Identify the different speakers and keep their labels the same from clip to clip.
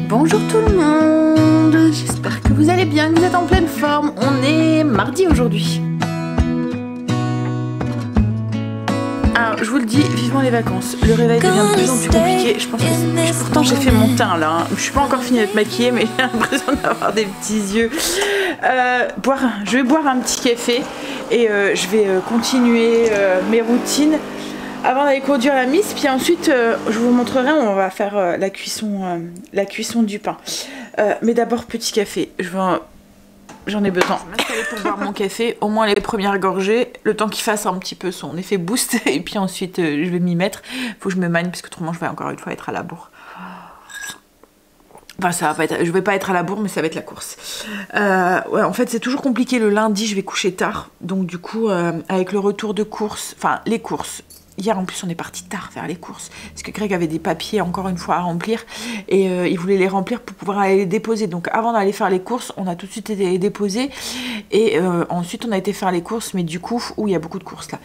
Speaker 1: Bonjour tout le monde, j'espère que vous allez bien, que vous êtes en pleine forme. On est mardi aujourd'hui. Alors je vous le dis, vivement les vacances. Le réveil devient de plus en plus compliqué. Je pense que pourtant j'ai fait mon teint là. Je suis pas encore finie d'être maquillée, mais j'ai l'impression d'avoir des petits yeux. Je vais boire un petit café et je vais continuer mes routines avant d'aller conduire la Miss. Puis ensuite je vous montrerai où on va faire la cuisson du pain. Mais d'abord petit café. J'en ai besoin. Je vais m'installer pour boire mon café, au moins les premières gorgées, le temps qu'il fasse un petit peu son effet boost, et puis ensuite je vais m'y mettre. Faut que je me manie parce que autrement je vais encore une fois être à la bourre. Enfin ça va pas être, je vais pas être à la bourre mais ça va être la course. Ouais, en fait c'est toujours compliqué le lundi, je vais coucher tard, donc du coup avec le retour de course, enfin les courses. Hier en plus on est parti tard faire les courses parce que Greg avait des papiers encore une fois à remplir et il voulait les remplir pour pouvoir aller les déposer. Donc avant d'aller faire les courses on a tout de suite été les déposer et ensuite on a été faire les courses, mais du coup, il y a beaucoup de courses là.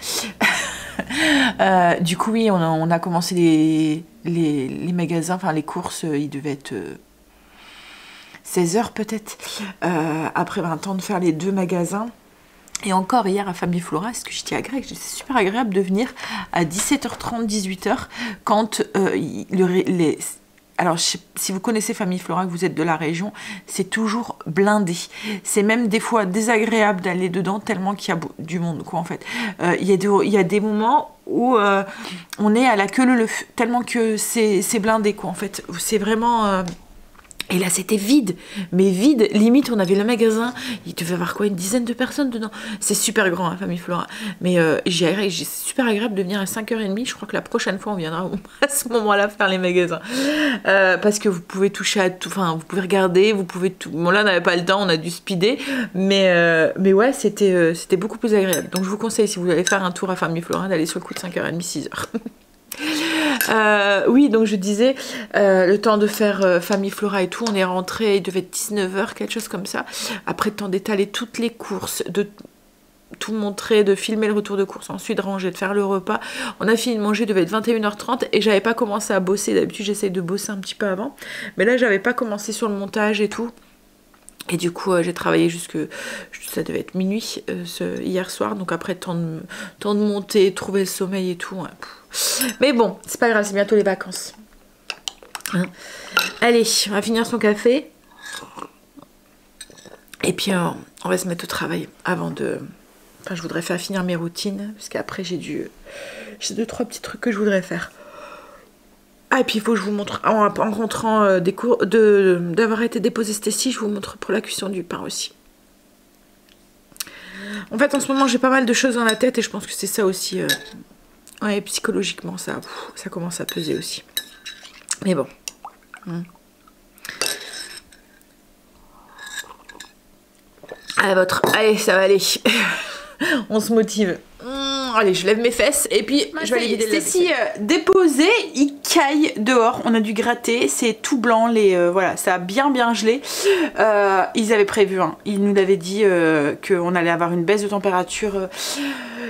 Speaker 1: Du coup oui on a commencé les magasins, enfin les courses, il devait être 16 h peut-être, après 20 ans de faire les deux magasins. Et encore hier à Famille Flora, ce que je dis à Greg, c'est super agréable de venir à 17h30, 18h quand alors si vous connaissez Famille Flora, que vous êtes de la région, c'est toujours blindé. C'est même des fois désagréable d'aller dedans tellement qu'il y a du monde quoi en fait. Il y a des moments où on est à la queue leu tellement que c'est blindé quoi en fait. C'est vraiment... Et là c'était vide, mais vide, limite on avait le magasin, il devait y avoir quoi, une dizaine de personnes dedans. C'est super grand hein, Famille Flora, mais c'est super agréable de venir à 5h30, je crois que la prochaine fois on viendra à ce moment-là faire les magasins. Parce que vous pouvez toucher à tout, enfin vous pouvez regarder, vous pouvez tout. Bon là on n'avait pas le temps, on a dû speeder, mais ouais c'était beaucoup plus agréable. Donc je vous conseille si vous allez faire un tour à Famille Flora d'aller sur le coup de 5h30, 6h. Oui, donc je disais, le temps de faire Famille Flora et tout, on est rentré, il devait être 19 h, quelque chose comme ça. Après, le temps d'étaler toutes les courses, de tout montrer, de filmer le retour de course, ensuite de ranger, de faire le repas. On a fini de manger, il devait être 21h30 et j'avais pas commencé à bosser. D'habitude, j'essaye de bosser un petit peu avant, mais là, j'avais pas commencé sur le montage et tout. Et du coup, j'ai travaillé ça devait être minuit hier soir. Donc après, temps de monter, trouver le sommeil et tout. Ouais. Mais bon, c'est pas grave, c'est bientôt les vacances. Hein. Allez, on va finir son café. Et puis, on va se mettre au travail avant de... Enfin, je voudrais faire finir mes routines. Parce qu'après, j'ai 2-3 petits trucs que je voudrais faire. Ah, et puis il faut que je vous montre, en rentrant des cours, d'avoir été déposé Stécie, je vous montre pour la cuisson du pain aussi. En fait, en ce moment, j'ai pas mal de choses dans la tête et je pense que c'est ça aussi. Ouais, psychologiquement, ça commence à peser aussi. Mais bon. Allez, ça va aller. On se motive. Allez, je lève mes fesses et puis je vais aller vider. Stécie déposé, il caille dehors. On a dû gratter, c'est tout blanc. Voilà, ça a bien gelé. Ils avaient prévu, hein. Ils nous avaient dit qu'on allait avoir une baisse de température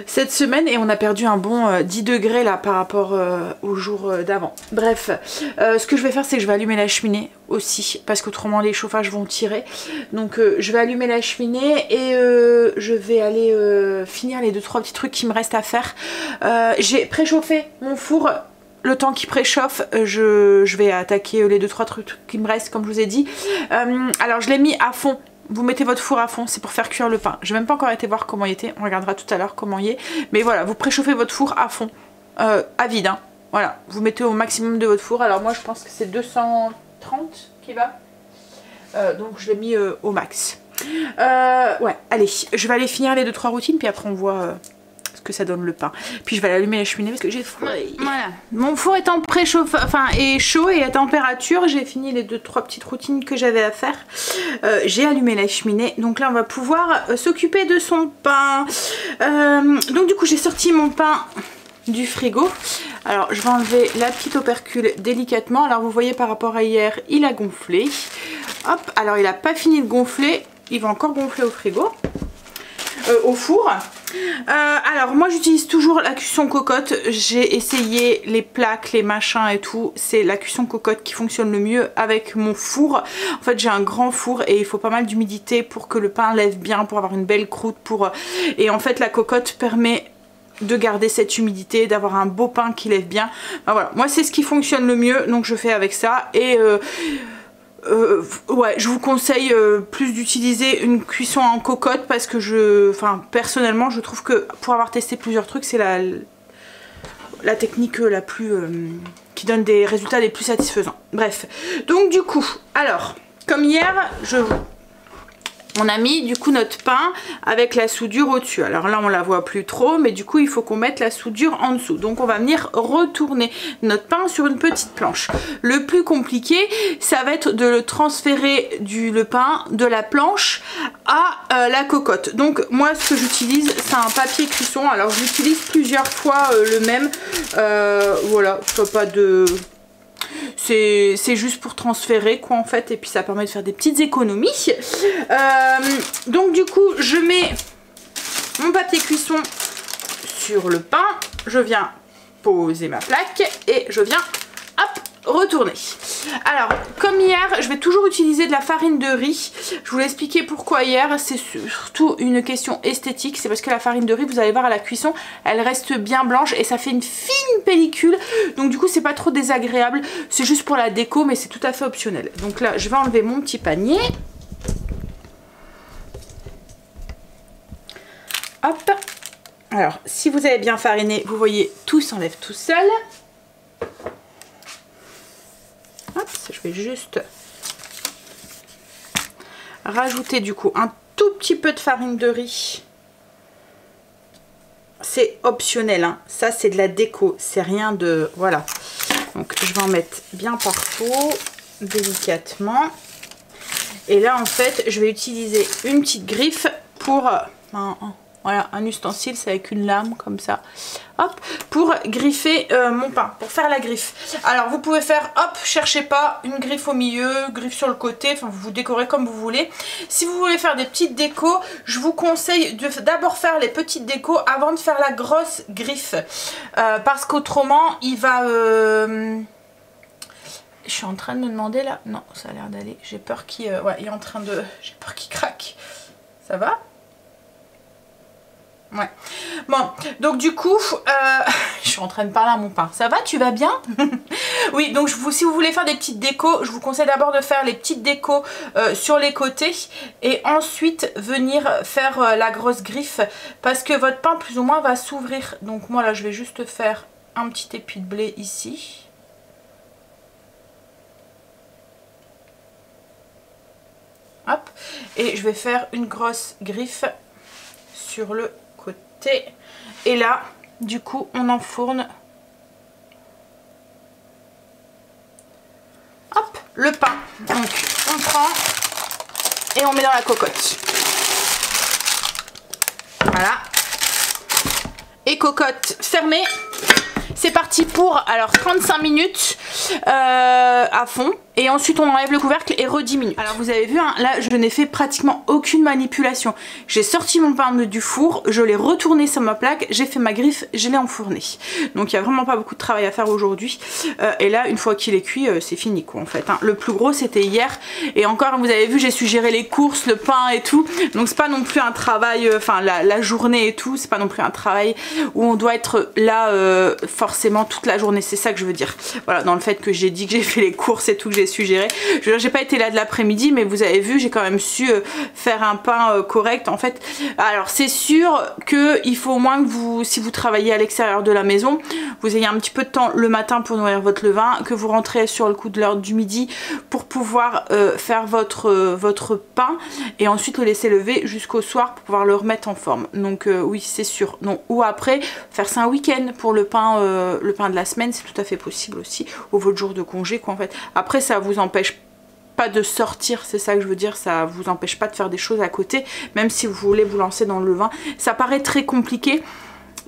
Speaker 1: cette semaine et on a perdu un bon 10 degrés là par rapport au jour d'avant. Bref, ce que je vais faire, c'est que je vais allumer la cheminée aussi parce qu'autrement les chauffages vont tirer. Donc je vais allumer la cheminée et je vais aller finir les 2-3 petits trucs qui me restent à faire. J'ai préchauffé mon four. Le temps qui préchauffe, je vais attaquer les 2-3 trucs qui me restent comme je vous ai dit. Alors je l'ai mis à fond. Vous mettez votre four à fond, c'est pour faire cuire le pain. Je n'ai même pas encore été voir comment il était, on regardera tout à l'heure comment il est. Mais voilà, vous préchauffez votre four à fond, à vide. Hein. Voilà, vous mettez au maximum de votre four. Alors moi je pense que c'est 230 qui va. Donc je l'ai mis au max. Ouais, allez, je vais aller finir les 2-3 routines, puis après on voit... que ça donne le pain. Puis je vais aller allumer la cheminée parce que j'ai froid. Voilà. Mon four est en préchauffe, enfin est chaud et à température. J'ai fini les 2-3 petites routines que j'avais à faire. J'ai allumé la cheminée. Donc là on va pouvoir s'occuper de son pain. Donc du coup j'ai sorti mon pain du frigo. Alors je vais enlever la petite opercule délicatement. Alors vous voyez par rapport à hier, il a gonflé. Hop, alors il a pas fini de gonfler. Il va encore gonfler au frigo. Au four. Alors moi j'utilise toujours la cuisson cocotte. J'ai essayé les plaques, les machins et tout. C'est la cuisson cocotte qui fonctionne le mieux avec mon four. En fait j'ai un grand four et il faut pas mal d'humidité pour que le pain lève bien, pour avoir une belle croûte. Et en fait la cocotte permet de garder cette humidité, d'avoir un beau pain qui lève bien. Enfin, voilà, moi c'est ce qui fonctionne le mieux, donc je fais avec ça. Et ouais, je vous conseille plus d'utiliser une cuisson en cocotte parce que personnellement je trouve que pour avoir testé plusieurs trucs, c'est la technique la plus qui donne des résultats les plus satisfaisants. Bref, donc du coup, alors comme hier, on a mis du coup notre pain avec la soudure au-dessus. Alors là on la voit plus trop, mais du coup il faut qu'on mette la soudure en dessous. Donc on va venir retourner notre pain sur une petite planche. Le plus compliqué, ça va être de le transférer le pain de la planche à la cocotte. Donc moi ce que j'utilise, c'est un papier cuisson. Alors j'utilise plusieurs fois le même. Voilà, pas de... C'est juste pour transférer quoi en fait, et puis ça permet de faire des petites économies. Donc du coup je mets mon papier cuisson sur le pain, je viens poser ma plaque et je viens hop retourner. Alors comme hier, je vais toujours utiliser de la farine de riz. Je vous l'ai expliqué pourquoi hier, c'est surtout une question esthétique. C'est parce que la farine de riz, vous allez voir à la cuisson, elle reste bien blanche et ça fait une fine pellicule. Donc du coup c'est pas trop désagréable, c'est juste pour la déco, mais c'est tout à fait optionnel. Donc là je vais enlever mon petit panier. Hop. Alors si vous avez bien fariné, vous voyez tout s'enlève tout seul. Hop, je vais juste rajouter du coup un tout petit peu de farine de riz. C'est optionnel, hein. Ça c'est de la déco, c'est rien de... Voilà. Donc je vais en mettre bien partout, délicatement. Et là en fait, je vais utiliser une petite griffe pour... Voilà, un ustensile, c'est avec une lame comme ça, hop, pour griffer mon pain, pour faire la griffe. Alors vous pouvez faire, hop, cherchez pas, une griffe au milieu, griffe sur le côté, enfin vous décorez comme vous voulez. Si vous voulez faire des petites décos, je vous conseille d'abord faire les petites décos avant de faire la grosse griffe. Parce qu'autrement, il va... Je suis en train de me demander là, non, ça a l'air d'aller, j'ai peur qu'il... ouais, il est en train de... J'ai peur qu'il craque. Ça va ? Ouais. Bon, donc du coup, je suis en train de parler à mon pain. Ça va, tu vas bien? Oui, donc si vous voulez faire des petites décos, je vous conseille d'abord de faire les petites décos sur les côtés et ensuite venir faire la grosse griffe parce que votre pain plus ou moins va s'ouvrir. Donc moi là, je vais juste faire un petit épi de blé ici. Hop, et je vais faire une grosse griffe sur le côté. Et là, du coup, on enfourne hop, le pain. Donc, on prend et on met dans la cocotte. Voilà. Et cocotte fermée. C'est parti pour alors 35 minutes à fond. Et ensuite on enlève le couvercle et 10 minutes. Alors vous avez vu, hein, là je n'ai fait pratiquement aucune manipulation. J'ai sorti mon pain du four, je l'ai retourné sur ma plaque, j'ai fait ma griffe, je l'ai enfourné. Donc il n'y a vraiment pas beaucoup de travail à faire aujourd'hui. Et là une fois qu'il est cuit, c'est fini quoi en fait. Hein. Le plus gros c'était hier. Et encore vous avez vu, j'ai su gérer les courses, le pain et tout. Donc c'est pas non plus un travail, enfin la journée et tout, c'est pas non plus un travail où on doit être là forcément toute la journée. C'est ça que je veux dire. Voilà, dans le fait que j'ai dit que j'ai fait les courses et tout, que j'ai su gérer. Je veux dire, j'ai pas été là de l'après-midi, mais vous avez vu, j'ai quand même su faire un pain correct en fait. Alors c'est sûr que il faut au moins que vous, si vous travaillez à l'extérieur de la maison, vous ayez un petit peu de temps le matin pour nourrir votre levain, que vous rentrez sur le coup de l'heure du midi pour pouvoir faire votre pain et ensuite le laisser lever jusqu'au soir pour pouvoir le remettre en forme. Donc oui, c'est sûr. Non. Ou après faire ça un week-end pour le pain de la semaine, c'est tout à fait possible aussi, ou votre jour de congé quoi en fait. Après ça vous empêche pas de sortir, c'est ça que je veux dire, ça vous empêche pas de faire des choses à côté, même si vous voulez vous lancer dans le levain. Ça paraît très compliqué,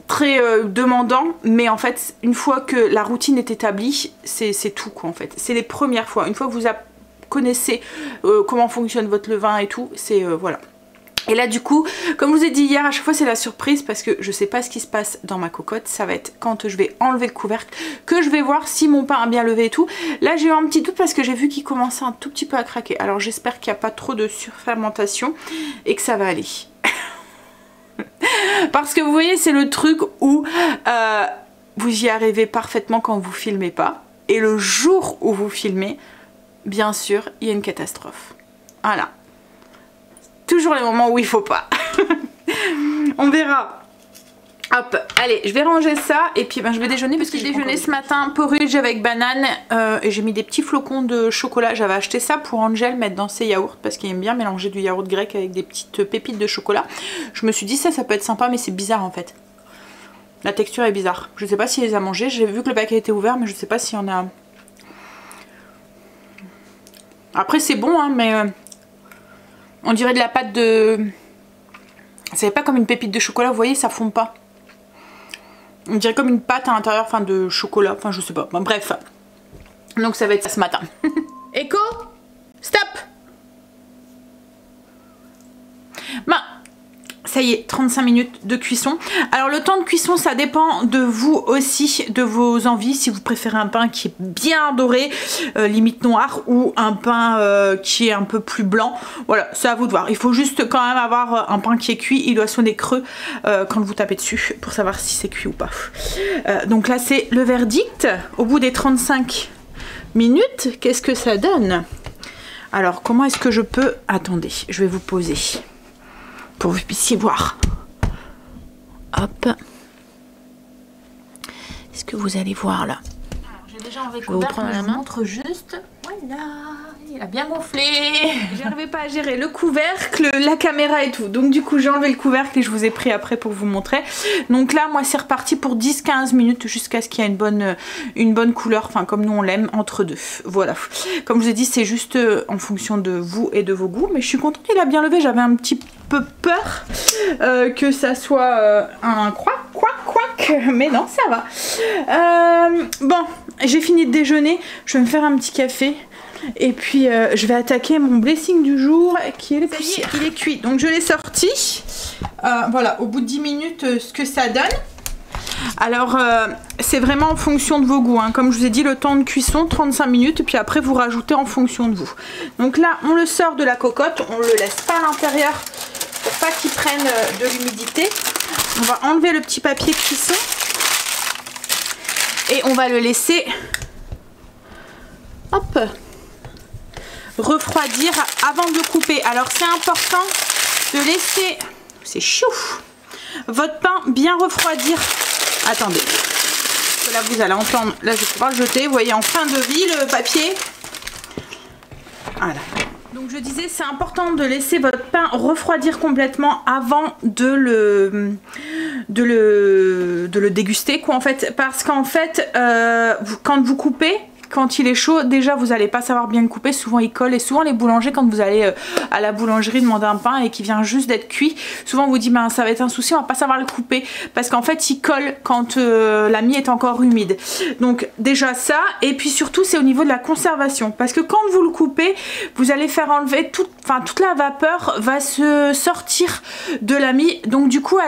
Speaker 1: très demandant, mais en fait une fois que la routine est établie, c'est tout quoi en fait. C'est les premières fois, une fois que vous connaissez comment fonctionne votre levain et tout, c'est voilà. Et là du coup, comme je vous ai dit hier, à chaque fois c'est la surprise parce que je sais pas ce qui se passe dans ma cocotte. Ça va être quand je vais enlever le couvercle que je vais voir si mon pain a bien levé et tout. Là j'ai eu un petit doute parce que j'ai vu qu'il commençait un tout petit peu à craquer. Alors j'espère qu'il n'y a pas trop de surfermentation et que ça va aller. Parce que vous voyez, c'est le truc où vous y arrivez parfaitement quand vous filmez pas. Et le jour où vous filmez, bien sûr, il y a une catastrophe. Voilà. Toujours les moments où il faut pas. On verra. Hop, allez, je vais ranger ça et puis ben, je vais déjeuner parce que j'ai déjeuné ce matin porridge avec banane et j'ai mis des petits flocons de chocolat. J'avais acheté ça pour Angel mettre dans ses yaourts parce qu'il aime bien mélanger du yaourt grec avec des petites pépites de chocolat. Je me suis dit ça peut être sympa mais c'est bizarre en fait. La texture est bizarre. Je sais pas s'il les a mangés. J'ai vu que le paquet était ouvert mais je sais pas s'il y en a. Après c'est bon hein, mais on dirait de la pâte de... C'est pas comme une pépite de chocolat, vous voyez, ça fond pas. On dirait comme une pâte à l'intérieur, enfin de chocolat, enfin je sais pas. Bon, bref. Donc ça va être ça ce matin. Echo, stop. Ben, ça y est, 35 minutes de cuisson. Alors le temps de cuisson, ça dépend de vous aussi, de vos envies. Si vous préférez un pain qui est bien doré, limite noir, ou un pain qui est un peu plus blanc. Voilà, c'est à vous de voir. Il faut juste quand même avoir un pain qui est cuit. Il doit sonner creux quand vous tapez dessus pour savoir si c'est cuit ou pas. Donc là, c'est le verdict. Au bout des 35 minutes, qu'est-ce que ça donne? Alors, comment est-ce que je peux... Attendez, je vais vous poser pour que vous puissiez voir. Hop. Est-ce que vous allez voir là? J'ai déjà enlevé le couvercle, je vous montre juste. Voilà, il a bien gonflé. J'arrivais pas à gérer le couvercle, la caméra et tout. Donc du coup j'ai enlevé le couvercle et je vous ai pris après pour vous montrer. Donc là moi c'est reparti pour 10-15 minutes jusqu'à ce qu'il y ait une bonne couleur, enfin comme nous on l'aime, entre deux. Voilà. Comme je vous ai dit c'est juste en fonction de vous et de vos goûts. Mais je suis contente qu'il a bien levé, j'avais un petit peu peur que ça soit un couac, mais non ça va. Bon, j'ai fini de déjeuner, je vais me faire un petit café et puis je vais attaquer mon blessing du jour qui est le poussière. Il est cuit, donc je l'ai sorti. Voilà, au bout de 10 minutes ce que ça donne. Alors c'est vraiment en fonction de vos goûts hein. Comme je vous ai dit, le temps de cuisson 35 minutes et puis après vous rajoutez en fonction de vous. Donc là on le sort de la cocotte, on le laisse pas à l'intérieur pour pas qu'il prenne de l'humidité. On va enlever le petit papier cuisson et on va le laisser hop, refroidir avant de le couper. Alors c'est important de laisser, c'est chou, votre pain bien refroidir. Attendez, là vous allez entendre, là je vais pouvoir le jeter, vous voyez en fin de vie le papier. Voilà. Donc je disais c'est important de laisser votre pain refroidir complètement avant de le déguster quoi en fait, parce qu'en fait quand vous coupez, quand il est chaud, déjà vous n'allez pas savoir bien le couper, souvent il colle et souvent les boulangers quand vous allez à la boulangerie demander un pain et qui vient juste d'être cuit, souvent on vous dit ben ça va être un souci, on va pas savoir le couper parce qu'en fait il colle quand la mie est encore humide. Donc déjà ça, et puis surtout c'est au niveau de la conservation parce que quand vous le coupez, vous allez faire enlever toute la vapeur va se sortir de la mie, donc du coup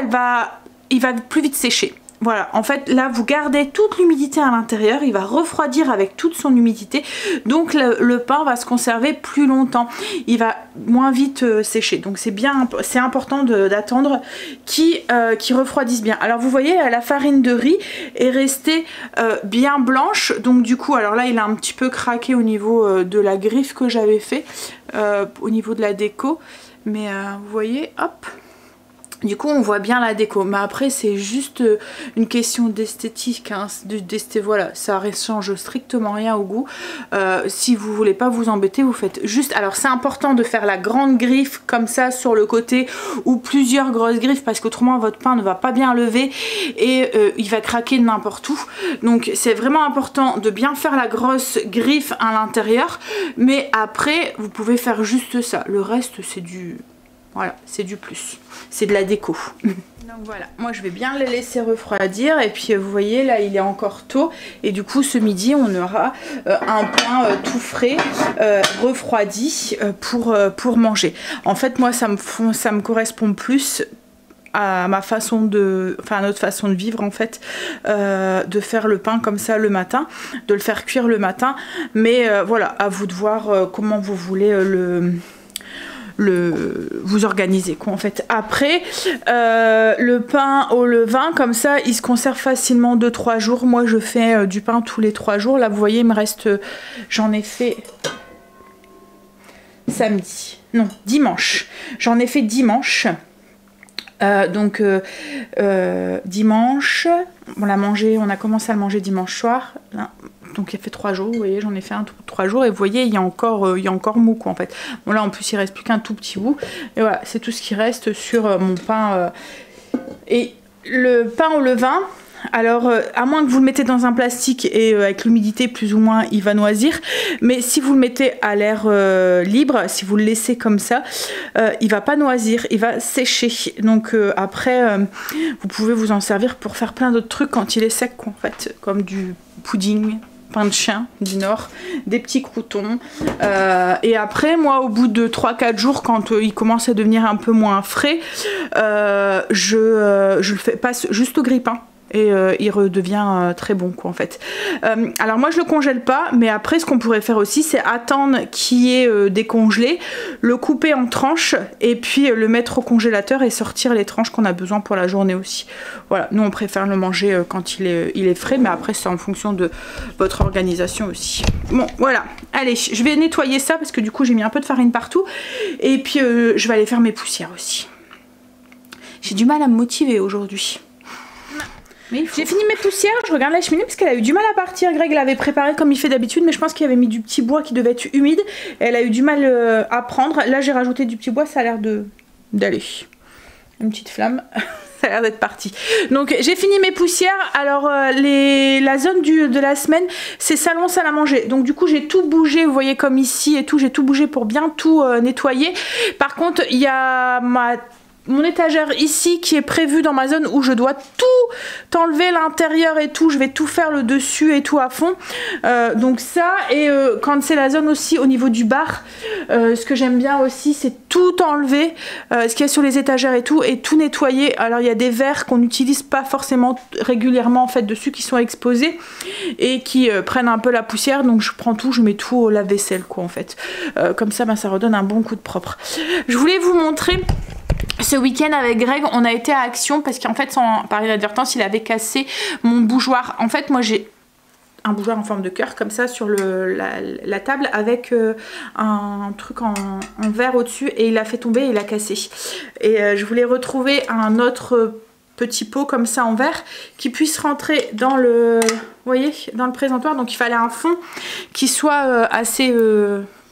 Speaker 1: il va plus vite sécher. Voilà, en fait là vous gardez toute l'humidité à l'intérieur, il va refroidir avec toute son humidité, donc le pain va se conserver plus longtemps, il va moins vite sécher, donc c'est important d'attendre qu'il refroidisse bien. Alors vous voyez la farine de riz est restée bien blanche, donc du coup alors là il a un petit peu craqué au niveau de la griffe que j'avais fait au niveau de la déco, mais vous voyez hop. Du coup on voit bien la déco, mais après c'est juste une question d'esthétique hein, voilà, ça ne change strictement rien au goût. Si vous voulez pas vous embêter, vous faites juste, alors c'est important de faire la grande griffe comme ça sur le côté ou plusieurs grosses griffes parce qu'autrement votre pain ne va pas bien lever et il va craquer n'importe où. Donc c'est vraiment important de bien faire la grosse griffe à l'intérieur, mais après vous pouvez faire juste ça, le reste c'est du... Voilà, c'est du plus. C'est de la déco. Donc voilà, moi je vais bien les laisser refroidir et puis vous voyez là il est encore tôt et du coup ce midi on aura un pain tout frais refroidi pour manger. En fait moi ça me correspond plus à ma façon de, enfin à notre façon de vivre en fait, de faire le pain comme ça le matin, de le faire cuire le matin, mais voilà, à vous de voir comment vous voulez vous organiser quoi en fait. Après le pain au levain comme ça il se conserve facilement 2-3 jours. Moi je fais du pain tous les 3 jours. Là vous voyez il me reste, j'en ai fait samedi, non dimanche, j'en ai fait dimanche. Dimanche on a commencé à le manger dimanche soir là. Donc il a fait 3 jours, vous voyez, j'en ai fait un 3 jours et vous voyez il y a encore mou quoi en fait. Bon là en plus il reste plus qu'un tout petit bout et voilà c'est tout ce qui reste sur mon pain. Et le pain au levain, alors à moins que vous le mettez dans un plastique et avec l'humidité plus ou moins il va noisir, mais si vous le mettez à l'air libre, si vous le laissez comme ça, il va pas noisir, il va sécher. Donc après vous pouvez vous en servir pour faire plein d'autres trucs quand il est sec quoi, en fait, comme du pudding, pain de chien du Nord, des petits croûtons. Et après, moi, au bout de 3-4 jours, quand il commence à devenir un peu moins frais, je le fais passe juste au grille-pain. Et il redevient très bon quoi en fait. Alors moi je le congèle pas, mais après ce qu'on pourrait faire aussi c'est attendre qu'il est décongelé, le couper en tranches et puis le mettre au congélateur et sortir les tranches qu'on a besoin pour la journée aussi. Voilà, nous on préfère le manger quand il est frais, mais après c'est en fonction de votre organisation aussi. Bon voilà, allez je vais nettoyer ça parce que du coup j'ai mis un peu de farine partout et puis je vais aller faire mes poussières aussi. J'ai du mal à me motiver aujourd'hui. J'ai fini mes poussières, je regarde la cheminée parce qu'elle a eu du mal à partir. Greg l'avait préparé comme il fait d'habitude, mais je pense qu'il avait mis du petit bois qui devait être humide. Et elle a eu du mal à prendre. Là j'ai rajouté du petit bois, ça a l'air d'aller. Une petite flamme, ça a l'air d'être parti. Donc j'ai fini mes poussières. Alors la zone de la semaine, c'est salon, salle à manger. Donc du coup j'ai tout bougé, vous voyez comme ici et tout. J'ai tout bougé pour bien tout nettoyer. Par contre il y a mon étagère ici qui est prévue dans ma zone où je dois tout enlever, l'intérieur et tout, je vais tout faire le dessus et tout à fond, donc ça. Et quand c'est la zone aussi au niveau du bar, ce que j'aime bien aussi c'est tout enlever, ce qu'il y a sur les étagères et tout nettoyer. Alors il y a des verres qu'on n'utilise pas forcément régulièrement en fait dessus qui sont exposés et qui prennent un peu la poussière, donc je prends tout, je mets tout au lave-vaisselle quoi en fait, comme ça ça redonne un bon coup de propre. Je voulais vous montrer ce week-end avec Greg, on a été à Action parce qu'en fait, par inadvertance, il avait cassé mon bougeoir. En fait, moi j'ai un bougeoir en forme de cœur comme ça sur la table avec un truc en verre au-dessus et il a fait tomber et il a cassé. Et je voulais retrouver un autre petit pot comme ça en verre qui puisse rentrer dans le, vous voyez, dans le présentoir. Donc il fallait un fond qui soit assez...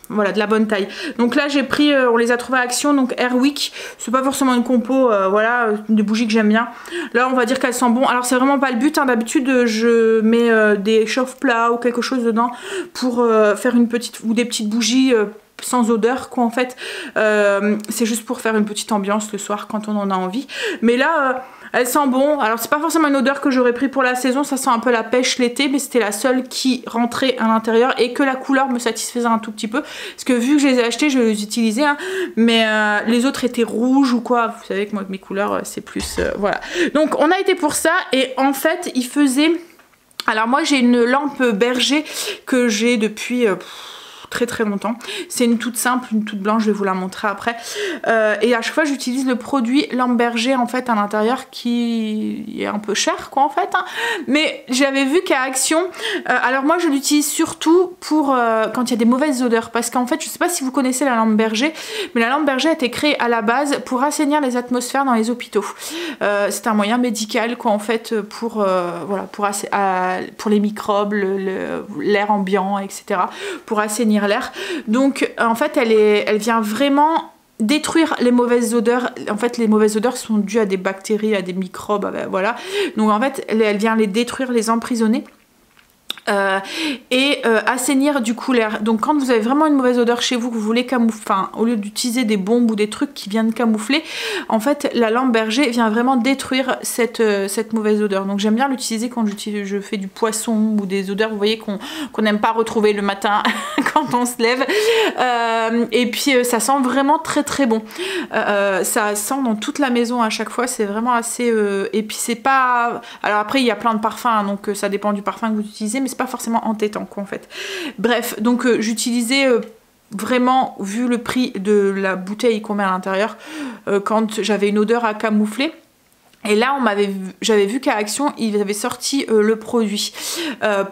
Speaker 1: voilà, de la bonne taille. Donc là j'ai pris, on les a trouvés à Action, donc Airwick, c'est pas forcément une compo, voilà, des bougies que j'aime bien. Là on va dire qu'elles sentent bon. Alors c'est vraiment pas le but, hein. D'habitude je mets des chauffe-plats ou quelque chose dedans pour faire une petite, ou des petites bougies sans odeur quoi en fait. C'est juste pour faire une petite ambiance le soir quand on en a envie. Mais là elle sent bon. Alors c'est pas forcément une odeur que j'aurais pris pour la saison, ça sent un peu la pêche l'été, mais c'était la seule qui rentrait à l'intérieur et que la couleur me satisfaisait un tout petit peu. Parce que vu que je les ai achetés, je vais les utiliser, hein, mais les autres étaient rouges ou quoi. Vous savez que moi mes couleurs c'est plus... voilà. Donc on a été pour ça et en fait il faisait... Alors moi j'ai une lampe Berger que j'ai depuis... très longtemps. C'est une toute simple, une toute blanche, je vais vous la montrer après. Et à chaque fois j'utilise le produit lampe Berger en fait à l'intérieur qui est un peu cher quoi en fait, hein. Mais j'avais vu qu'à Action, alors moi je l'utilise surtout pour quand il y a des mauvaises odeurs, parce qu'en fait je sais pas si vous connaissez la lampe Berger, mais la lampe Berger a été créée à la base pour assainir les atmosphères dans les hôpitaux. C'est un moyen médical quoi en fait pour voilà, pour les microbes, l'air ambiant, etc. pour assainir l'air. Donc en fait elle vient vraiment détruire les mauvaises odeurs. En fait les mauvaises odeurs sont dues à des bactéries, à des microbes, voilà. Donc en fait elle vient les détruire, les emprisonner. et assainir du coup l'air. Donc quand vous avez vraiment une mauvaise odeur chez vous, que vous voulez camoufler, enfin au lieu d'utiliser des bombes ou des trucs qui viennent camoufler, en fait la lampe berger vient vraiment détruire cette mauvaise odeur. Donc j'aime bien l'utiliser quand je fais du poisson ou des odeurs, vous voyez, qu'on n'aime pas retrouver le matin quand on se lève. Et puis ça sent vraiment très très bon. Ça sent dans toute la maison à chaque fois, c'est vraiment assez... et puis c'est pas... Alors après il y a plein de parfums, hein, donc ça dépend du parfum que vous utilisez, mais c'est pas forcément entêtant quoi en fait. Bref, donc j'utilisais vraiment, vu le prix de la bouteille qu'on met à l'intérieur, quand j'avais une odeur à camoufler. Et là, j'avais vu qu'à Action, ils avaient sorti le produit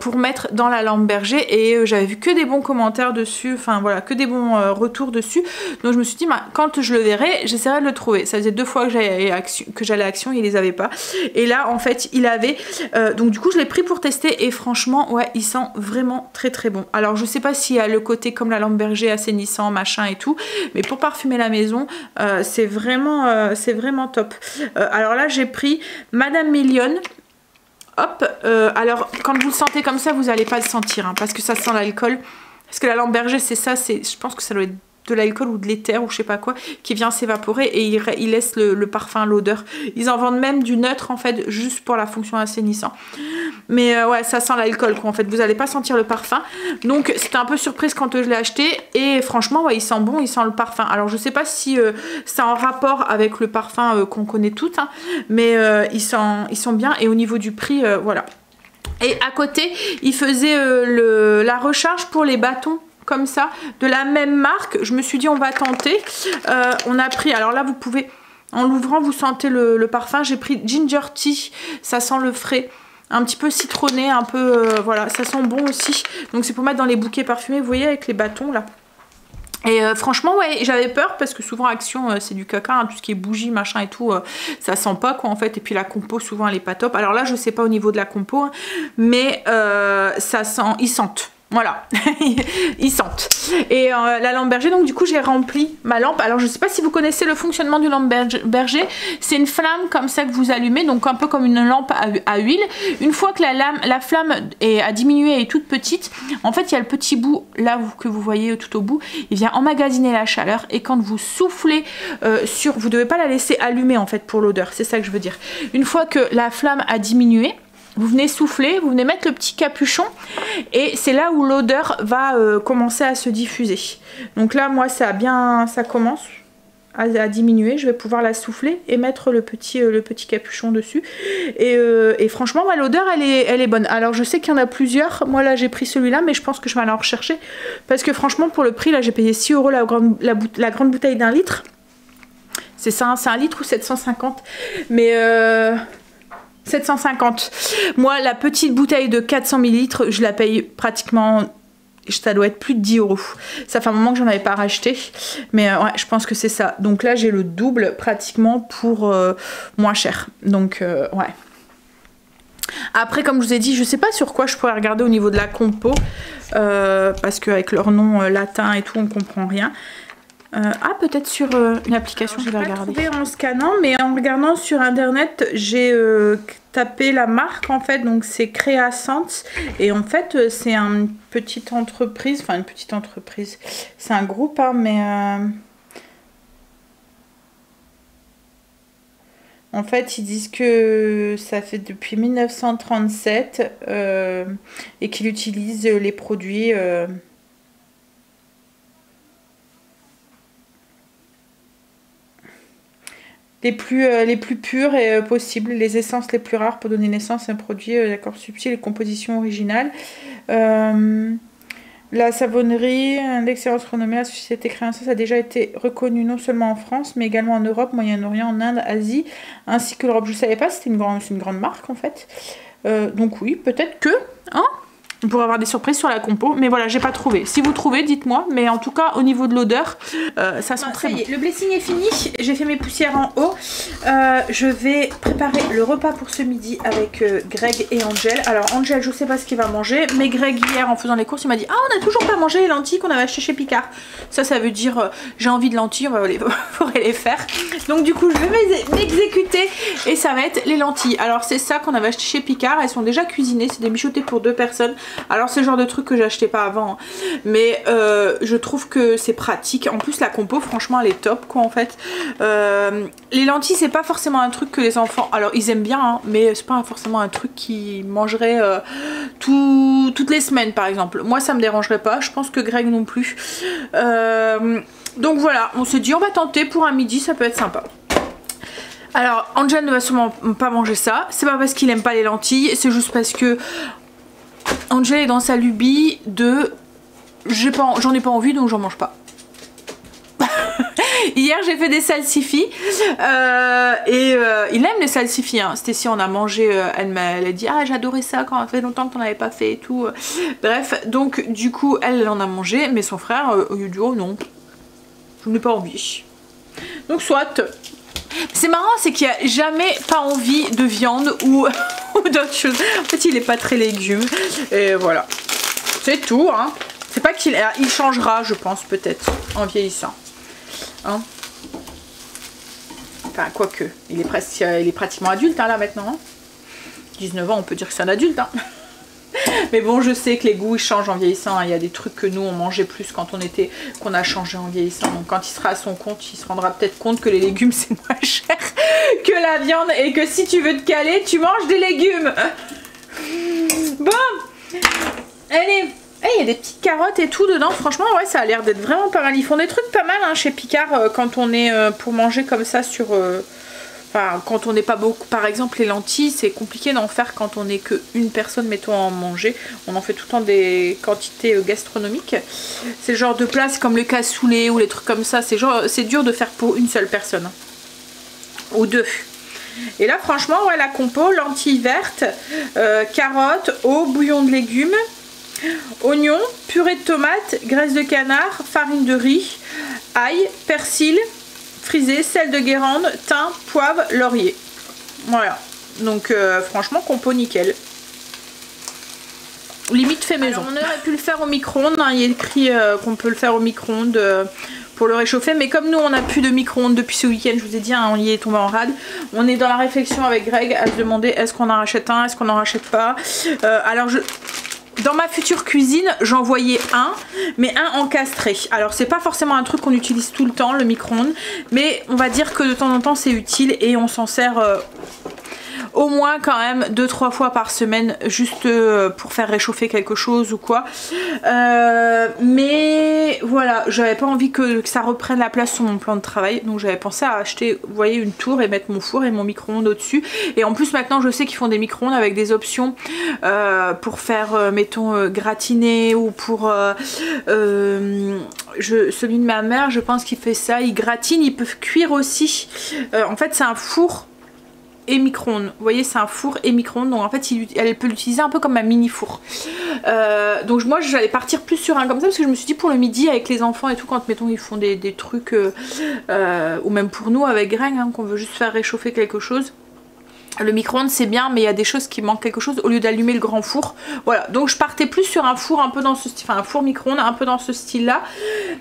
Speaker 1: pour mettre dans la lampe berger, et j'avais vu que des bons commentaires dessus, enfin voilà, que des bons retours dessus. Donc je me suis dit, bah, quand je le verrai, j'essaierai de le trouver. Ça faisait 2 fois que j'allais à Action, ils les avaient pas. Et là, en fait, il avait. Donc du coup, je l'ai pris pour tester, et franchement, ouais, il sent vraiment très très bon. Alors je sais pas s'il y a le côté comme la lampe berger assainissant, machin et tout, mais pour parfumer la maison, c'est vraiment top. Alors là, j'ai pris Madame Million. Hop, alors quand vous le sentez comme ça, vous n'allez pas le sentir, hein, parce que ça sent l'alcool. Parce que la lampe berger, c'est ça, je pense que ça doit être de l'alcool ou de l'éther ou je sais pas quoi, qui vient s'évaporer, et il laisse le parfum, l'odeur. Ils en vendent même du neutre en fait, juste pour la fonction assainissant. Mais ouais, ça sent l'alcool quoi en fait, vous n'allez pas sentir le parfum. Donc c'était un peu surprise quand je l'ai acheté, et franchement ouais, il sent bon, il sent le parfum. Alors je sais pas si c'est en rapport avec le parfum qu'on connaît toutes, hein, mais ils sont bien, et au niveau du prix, voilà. Et à côté, il faisait la recharge pour les bâtons comme ça, de la même marque. Je me suis dit on va tenter. On a pris, alors là vous pouvez, en l'ouvrant vous sentez le parfum. J'ai pris Ginger Tea, ça sent le frais, un petit peu citronné, un peu voilà, ça sent bon aussi. Donc c'est pour mettre dans les bouquets parfumés, vous voyez, avec les bâtons là. Et franchement ouais, j'avais peur parce que souvent Action c'est du caca, hein, tout ce qui est bougie machin et tout, ça sent pas quoi en fait. Et puis la compo souvent elle est pas top. Alors là je sais pas au niveau de la compo, hein, mais ça sent, ils sentent. Voilà, ils sentent. Et la lampe berger, donc du coup j'ai rempli ma lampe. Alors je sais pas si vous connaissez le fonctionnement du lampe berger. C'est une flamme comme ça que vous allumez, donc un peu comme une lampe à huile. Une fois que la flamme a diminué et est toute petite, en fait il y a le petit bout là que vous voyez tout au bout. Il vient emmagasiner la chaleur, et quand vous soufflez vous devez pas la laisser allumer en fait pour l'odeur, c'est ça que je veux dire. Une fois que la flamme a diminué, vous venez souffler, vous venez mettre le petit capuchon, et c'est là où l'odeur va commencer à se diffuser. Donc là moi ça commence à diminuer, je vais pouvoir la souffler et mettre le petit capuchon dessus. Et franchement ouais, l'odeur elle est bonne. Alors je sais qu'il y en a plusieurs, moi là j'ai pris celui-là, mais je pense que je vais aller en rechercher, parce que franchement pour le prix là j'ai payé 6 € la grande bouteille d'1 litre. C'est ça, hein, c'est 1 litre ou 750, mais 750. Moi, la petite bouteille de 400 ml, je la paye pratiquement, ça doit être plus de 10 €. Ça fait un moment que j'en avais pas racheté, mais ouais, je pense que c'est ça. Donc là, j'ai le double pratiquement pour moins cher. Donc ouais. Après, comme je vous ai dit, je sais pas sur quoi je pourrais regarder au niveau de la compo, parce qu'avec leur nom latin et tout, on comprend rien. Ah, peut-être sur une application, je vais regarder. Trouvé en scannant, mais en regardant sur internet, j'ai tapé la marque en fait, donc c'est Créascence, et en fait c'est une petite entreprise, enfin une petite entreprise, c'est un groupe, hein, mais en fait ils disent que ça fait depuis 1937 et qu'ils utilisent les produits les plus pures possibles, les essences les plus rares pour donner naissance à un produit d'accord subtil et composition originale. La savonnerie d'excellence renommée, la société Créascence a déjà été reconnue non seulement en France, mais également en Europe, Moyen-Orient, en Inde, Asie, ainsi que l'Europe. Je ne savais pas, c'était une grande marque en fait. Donc oui, peut-être que... Hein, pour avoir des surprises sur la compo, mais voilà, j'ai pas trouvé. Si vous trouvez, dites-moi, mais en tout cas au niveau de l'odeur, ça sent très bon. Le blessing est fini, j'ai fait mes poussières en haut. Je vais préparer le repas pour ce midi avec Greg et Angel. Alors Angel, je sais pas ce qu'il va manger, mais Greg hier en faisant les courses, il m'a dit ah, on a toujours pas mangé les lentilles qu'on avait achetées chez Picard. Ça veut dire j'ai envie de lentilles, on va faudrait les faire. Donc du coup je vais m'exécuter et ça va être les lentilles. Alors c'est ça qu'on avait acheté chez Picard, elles sont déjà cuisinées, c'est des mijotés pour 2 personnes. Alors c'est le genre de truc que j'achetais pas avant, hein. Mais je trouve que c'est pratique. En plus la compo franchement elle est top quoi en fait. Les lentilles c'est pas forcément un truc que les enfants, alors ils aiment bien hein, mais c'est pas forcément un truc qu'ils mangeraient toutes les semaines par exemple. Moi ça me dérangerait pas, je pense que Greg non plus. Donc voilà, on s'est dit on va tenter pour un midi, ça peut être sympa. Alors Angel ne va sûrement pas manger ça, c'est pas parce qu'il aime pas les lentilles, c'est juste parce que Angel est dans sa lubie de j'en ai pas envie donc j'en mange pas. Hier j'ai fait des salsifis il aime les salsifis hein. C'était on a mangé, elle a dit ah j'adorais ça quand ça fait longtemps qu'on n'avait pas fait et tout. Bref donc du coup elle en a mangé mais son frère il dit oh non je n'ai pas envie. Donc soit. C'est marrant c'est qu'il a jamais pas envie de viande ou d'autres choses. En fait il est pas très légumes et voilà. C'est tout hein. C'est pas qu'il changera je pense peut-être en vieillissant. Hein, enfin quoique il est pratiquement adulte hein, là maintenant hein. 19 ans on peut dire que c'est un adulte hein. Mais bon je sais que les goûts ils changent en vieillissant hein. Il y a des trucs que nous on mangeait plus quand qu'on a changé en vieillissant, donc quand il sera à son compte il se rendra peut-être compte que les légumes c'est moins cher que la viande et que si tu veux te caler tu manges des légumes. Bon allez. Il y a des petites carottes et tout dedans, franchement ouais ça a l'air d'être vraiment pas mal. Ils font des trucs pas mal hein, chez Picard quand on est pour manger comme ça sur... Enfin quand on n'est pas beaucoup, par exemple les lentilles c'est compliqué d'en faire quand on n'est qu'une personne mettons à en manger. On en fait tout le temps des quantités gastronomiques. C'est le genre de plat, c'est comme le cassoulet ou les trucs comme ça, c'est dur de faire pour une seule personne. Ou 2. Et là franchement ouais la compo, lentilles vertes, carottes, eau, bouillon de légumes, oignons, purée de tomates, graisse de canard, farine de riz, ail, persil frisé, sel de Guérande, thym, poivre, laurier. Voilà. Donc franchement compo nickel. Limite fait maison. Alors, on aurait pu le faire au micro-ondes, hein, il est écrit qu'on peut le faire au micro-ondes pour le réchauffer, mais comme nous on n'a plus de micro-ondes depuis ce week-end, je vous ai dit hein, on y est tombé en rade. On est dans la réflexion avec Greg à se demander est-ce qu'on en rachète un, est-ce qu'on en rachète pas. Alors dans ma future cuisine, j'en voyais un, mais un encastré. Alors c'est pas forcément un truc qu'on utilise tout le temps, le micro-ondes, mais on va dire que de temps en temps c'est utile et on s'en sert au moins quand même 2-3 fois par semaine juste pour faire réchauffer quelque chose ou quoi. Mais voilà, j'avais pas envie que ça reprenne la place sur mon plan de travail, donc j'avais pensé à acheter, vous voyez, une tour et mettre mon four et mon micro-ondes au-dessus. Et en plus maintenant je sais qu'ils font des micro-ondes avec des options pour faire mettons gratiner ou pour celui de ma mère je pense qu'il fait ça, il gratine, ils peuvent cuire aussi. En fait c'est un four et micro-ondes, vous voyez c'est un four et micro-ondes, donc en fait elle peut l'utiliser un peu comme un mini four. Donc moi j'allais partir plus sur un comme ça parce que je me suis dit pour le midi avec les enfants et tout, quand mettons ils font des trucs ou même pour nous avec Greg hein, qu'on veut juste faire réchauffer quelque chose, le micro-ondes c'est bien mais il y a des choses qui manquent quelque chose au lieu d'allumer le grand four. Voilà, donc je partais plus sur un four un peu dans ce style, enfin un four micro-ondes un peu dans ce style là.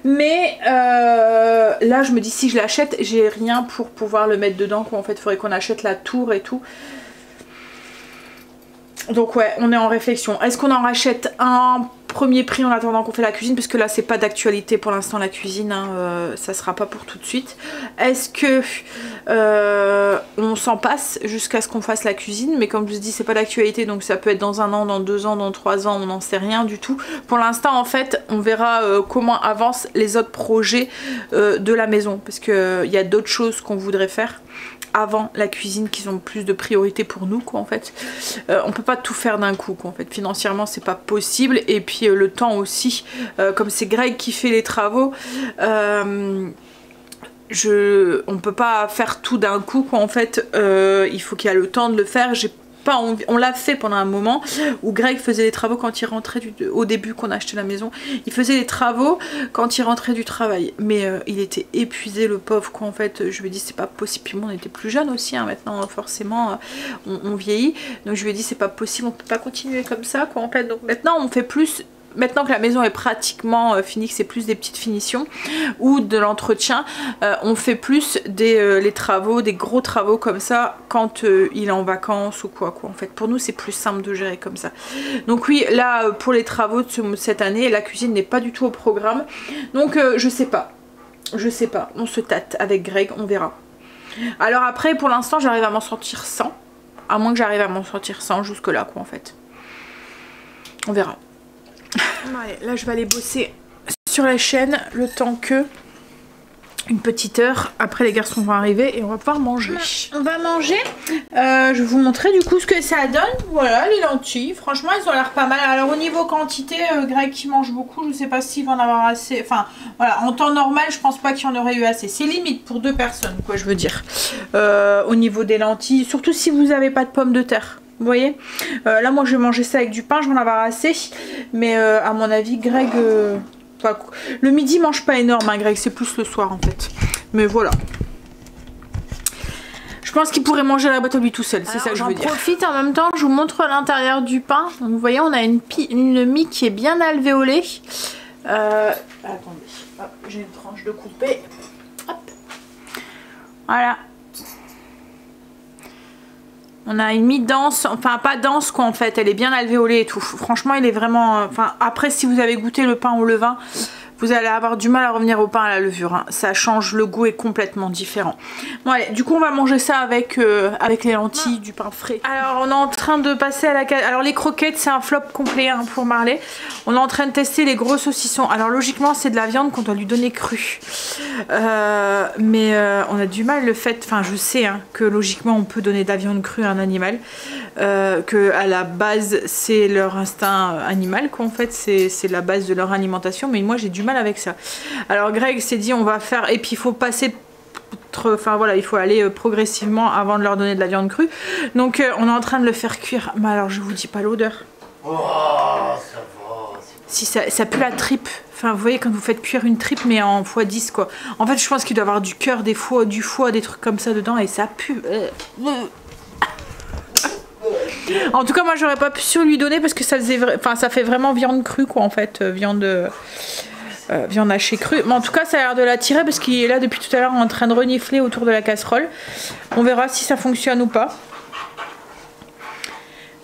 Speaker 1: Mais là je me dis si je l'achète j'ai rien pour pouvoir le mettre dedans quoi. En fait il faudrait qu'on achète la tour et tout. Donc ouais on est en réflexion. Est-ce qu'on en rachète un premier prix en attendant qu'on fait la cuisine, parce que là c'est pas d'actualité pour l'instant la cuisine hein, ça sera pas pour tout de suite. Est-ce que on s'en passe jusqu'à ce qu'on fasse la cuisine, mais comme je vous dis c'est pas d'actualité donc ça peut être dans 1 an, dans 2 ans, dans 3 ans, on n'en sait rien du tout. Pour l'instant en fait on verra comment avancent les autres projets de la maison, parce que y a d'autres choses qu'on voudrait faire avant la cuisine qui ont plus de priorité pour nous quoi en fait. On peut pas tout faire d'un coup quoi en fait, financièrement c'est pas possible, et puis le temps aussi, comme c'est Greg qui fait les travaux, on peut pas faire tout d'un coup quoi en fait, il faut qu'il y ait le temps de le faire. Enfin, on l'a fait pendant un moment où Greg faisait les travaux quand il rentrait au début qu'on a acheté la maison. Il faisait les travaux quand il rentrait du travail. Mais il était épuisé le pauvre quoi en fait. Je lui ai dit c'est pas possible. Puis bon, on était plus jeunes aussi hein. Maintenant forcément on vieillit. Donc je lui ai dit c'est pas possible, on peut pas continuer comme ça quoi en fait. Donc maintenant on fait plus... Maintenant que la maison est pratiquement finie, que c'est plus des petites finitions ou de l'entretien, on fait plus les travaux, des gros travaux comme ça quand il est en vacances ou quoi. En fait, pour nous, c'est plus simple de gérer comme ça. Donc oui, là, pour les travaux de cette année, la cuisine n'est pas du tout au programme. Donc je sais pas. Je sais pas. On se tâte avec Greg, on verra. Alors après, pour l'instant, j'arrive à m'en sortir sans. À moins que j'arrive à m'en sortir sans jusque là, quoi, en fait. On verra. Bon, allez, là je vais aller bosser sur la chaîne le temps que une petite heure après les garçons vont arriver et on va pouvoir manger. On va manger. Je vais vous montrer du coup ce que ça donne. Voilà les lentilles. Franchement elles ont l'air pas mal. Alors au niveau quantité, Greg qui mange beaucoup, je sais pas s'il va en avoir assez. Enfin voilà, en temps normal je pense pas qu'il y en aurait eu assez. C'est limite pour 2 personnes quoi je veux dire. Au niveau des lentilles, surtout si vous n'avez pas de pommes de terre. Vous voyez là moi je vais manger ça avec du pain, je vais en avoir assez. Mais à mon avis Greg... le midi mange pas énorme hein, Greg, c'est plus le soir en fait. Mais voilà. Je pense qu'il pourrait manger la boîte à lui tout seul, c'est ça que je veux dire. J'en profite en même temps, je vous montre l'intérieur du pain. Donc vous voyez on a une mie qui est bien alvéolée. Attendez, hop, j'ai une tranche de coupée. Hop. Voilà. On a une mie dense, enfin pas dense quoi en fait, elle est bien alvéolée et tout. Franchement il est vraiment... Enfin après si vous avez goûté le pain au levain, vous allez avoir du mal à revenir au pain à la levure. Hein. Ça change, le goût est complètement différent. Bon allez, du coup on va manger ça avec les lentilles, du pain frais. Alors on est en train de passer à la... Alors les croquettes c'est un flop complet hein, pour Marley. On est en train de tester les gros saucissons. Alors logiquement c'est de la viande qu'on doit lui donner crue. Mais on a du mal le fait... Enfin je sais hein, que logiquement on peut donner de la viande crue à un animal. Que à la base c'est leur instinct animal qu'en fait c'est la base de leur alimentation. Mais moi j'ai du mal avec ça. Alors Greg s'est dit on va faire... Et puis il faut passer... Enfin voilà, il faut aller progressivement avant de leur donner de la viande crue. Donc on est en train de le faire cuire. Mais alors je vous dis pas l'odeur.
Speaker 2: Oh, ça va.
Speaker 1: Si ça pue la tripe. Enfin vous voyez quand vous faites cuire une tripe mais en x10 quoi. En fait je pense qu'il doit y avoir du cœur, du foie, des trucs comme ça dedans et ça pue. En tout cas moi j'aurais pas pu sur lui donner parce que ça faisait ça fait vraiment viande crue quoi en fait. Viande hachée crue. Mais en tout cas ça a l'air de l'attirer parce qu'il est là depuis tout à l'heure en train de renifler autour de la casserole. On verra si ça fonctionne ou pas.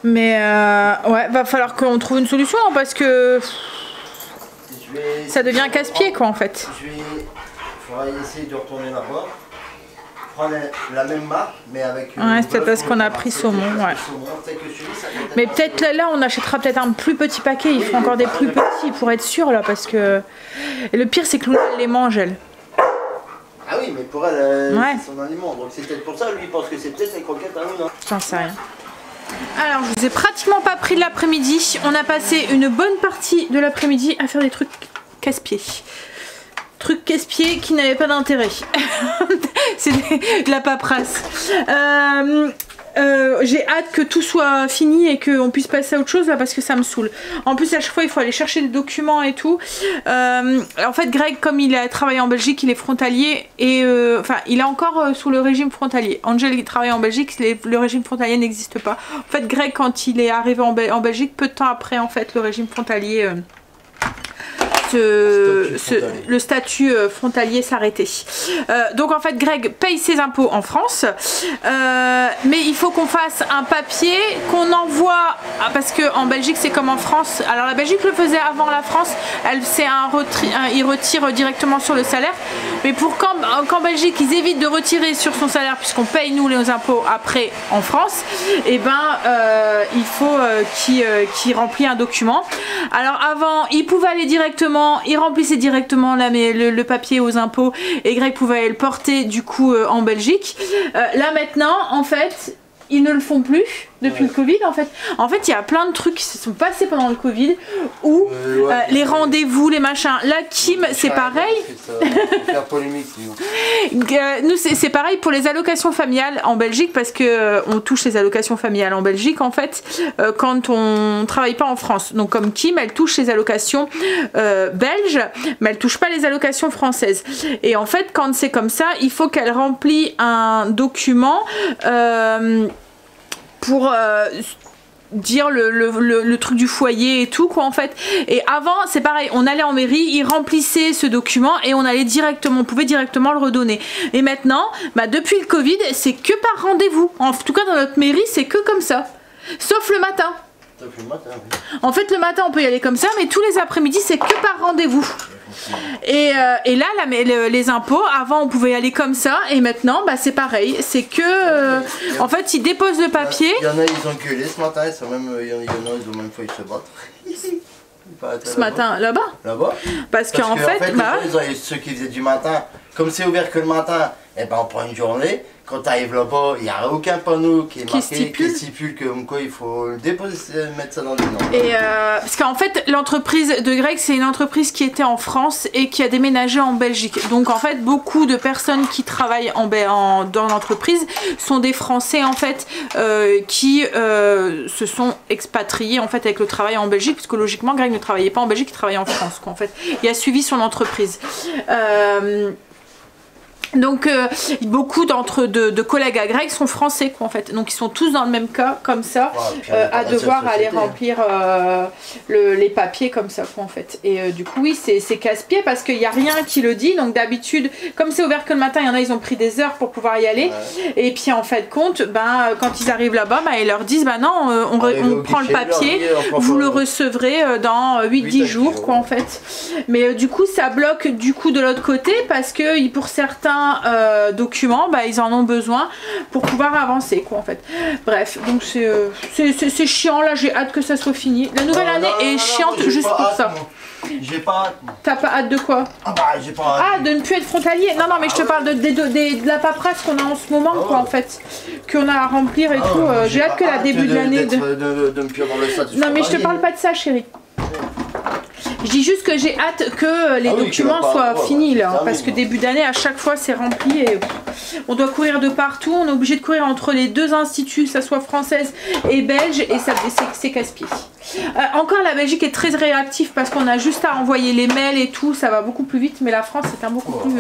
Speaker 1: Mais ouais, va falloir qu'on trouve une solution hein, parce que ça devient casse-pied quoi en fait.
Speaker 2: Il faudra essayer de retourner là-bas. Prendre la même marque mais avec...
Speaker 1: Ouais, c'est peut-être parce qu'on a pris saumon, ouais. Mais peut-être là on achètera peut-être un plus petit paquet, il faut encore des plus petits pour être sûr là parce que... Et le pire c'est que Luna elle les mange elle.
Speaker 2: Ah oui mais pour elle, ouais. C'est son aliment, donc c'est peut-être pour ça, lui il pense que c'est peut-être les croquettes à Luna.
Speaker 1: J'en sais rien. Alors je vous ai pratiquement pas pris de l'après-midi, on a passé une bonne partie de l'après-midi à faire des trucs casse-pieds. Truc casse-pied qui n'avait pas d'intérêt. C'est de la paperasse. J'ai hâte que tout soit fini et qu'on puisse passer à autre chose là parce que ça me saoule. En plus à chaque fois il faut aller chercher des documents et tout. En fait Greg comme il a travaillé en Belgique il est frontalier et enfin il est encore sous le régime frontalier. Angel il travaille en Belgique, le régime frontalier n'existe pas. En fait Greg quand il est arrivé en Belgique peu de temps après en fait le régime frontalier... le statut frontalier s'arrêter. Donc en fait Greg paye ses impôts en France mais il faut qu'on fasse un papier qu'on envoie parce que en Belgique c'est comme en France. Alors la Belgique le faisait avant la France, il retire directement sur le salaire mais pour qu'en Belgique ils évitent de retirer sur son salaire puisqu'on paye nous les impôts après en France et ben il faut qu'il remplisse un document. Alors avant il pouvait aller directement, il remplissait directement là, mais le papier aux impôts et Greg pouvait le porter du coup en Belgique. Là maintenant en fait ils ne le font plus depuis le Covid en fait. En fait, il y a plein de trucs qui se sont passés pendant le Covid où les rendez-vous, les machins. Là, Kim, c'est pareil.
Speaker 2: Faire polémique,
Speaker 1: nous, c'est pareil pour les allocations familiales en Belgique parce que on touche les allocations familiales en Belgique en fait quand on travaille pas en France. Donc comme Kim, elle touche les allocations belges, mais elle touche pas les allocations françaises. Et en fait, quand c'est comme ça, il faut qu'elle remplit un document pour dire le truc du foyer et tout quoi en fait. Et avant c'est pareil, on allait en mairie, ils remplissaient ce document et on allait directement, on pouvait directement le redonner. Et maintenant, depuis le Covid, c'est que par rendez-vous. En tout cas dans notre mairie, c'est que comme ça. Sauf le matin. En fait le matin on peut y aller comme ça, mais tous les après-midi c'est que par rendez-vous. Et là les impôts, avant on pouvait y aller comme ça, et maintenant c'est pareil, c'est que en fait ils déposent le papier.
Speaker 2: Il y en a ils ont gueulé ce matin, il y en a ils ont même failli se battre.
Speaker 1: Ce matin là-bas. Parce qu'en fait,
Speaker 2: ceux qui faisaient du matin, comme c'est ouvert que le matin, et on prend une journée. Quand tu arrives là-bas, il n'y a aucun panneau qui est marqué, qui stipule que quoi, il faut le déposer, mettre ça dans le nom.
Speaker 1: Et parce qu'en fait, l'entreprise de Greg, c'est une entreprise qui était en France et qui a déménagé en Belgique. Donc en fait, beaucoup de personnes qui travaillent dans l'entreprise sont des Français en fait qui se sont expatriés en fait avec le travail en Belgique, puisque logiquement Greg ne travaillait pas en Belgique, il travaillait en France quoi, en fait. Il a suivi son entreprise. Donc beaucoup de collègues à Greg sont français quoi en fait, donc ils sont tous dans le même cas comme ça, à devoir aller remplir les papiers comme ça quoi en fait. Et du coup oui c'est casse-pied parce qu'il n'y a rien qui le dit, donc d'habitude comme c'est ouvert que le matin, il y en a ils ont pris des heures pour pouvoir y aller, et puis en fait compte quand ils arrivent là-bas ils leur disent non on prend le papier, vous le recevrez dans 8-10 jours quoi en fait. Mais du coup ça bloque du coup de l'autre côté parce que pour certains documents ils en ont besoin pour pouvoir avancer quoi en fait. Bref, donc c'est chiant là, j'ai hâte que ça soit fini. La nouvelle année est chiante juste pour ça.
Speaker 2: J'ai pas hâte.
Speaker 1: T'as pas hâte de quoi?
Speaker 2: J'ai pas hâte.
Speaker 1: Ah, de ne plus être frontalier. Non mais je te parle de la paperasse qu'on a en ce moment quoi en fait, qu'on a à remplir et tout. J'ai hâte que la début de l'année
Speaker 2: de me plus avoir le statut.
Speaker 1: Non mais je te parle pas de ça chérie. Je dis juste que j'ai hâte que les documents soient finis là, parce que début d'année à chaque fois c'est rempli et on doit courir de partout, on est obligé de courir entre les deux instituts, que ça soit française et belge, et c'est casse-pied. Encore la Belgique est très réactive parce qu'on a juste à envoyer les mails et tout, ça va beaucoup plus vite, mais la France c'est beaucoup plus...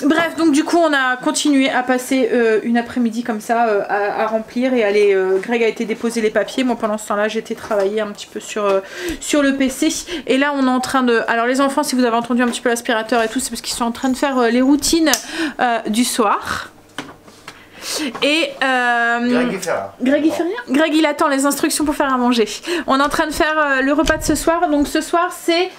Speaker 1: Bref, donc du coup on a continué à passer une après-midi comme ça à remplir et aller. Greg a été déposer les papiers. Moi pendant ce temps-là j'étais travailler un petit peu sur le PC. Et là on est en train de... Alors les enfants, si vous avez entendu un petit peu l'aspirateur et tout, c'est parce qu'ils sont en train de faire les routines du soir. Et
Speaker 2: Greg il fait rien.
Speaker 1: Greg il fait rien. Greg il attend les instructions pour faire à manger. On est en train de faire le repas de ce soir. Donc ce soir c'est...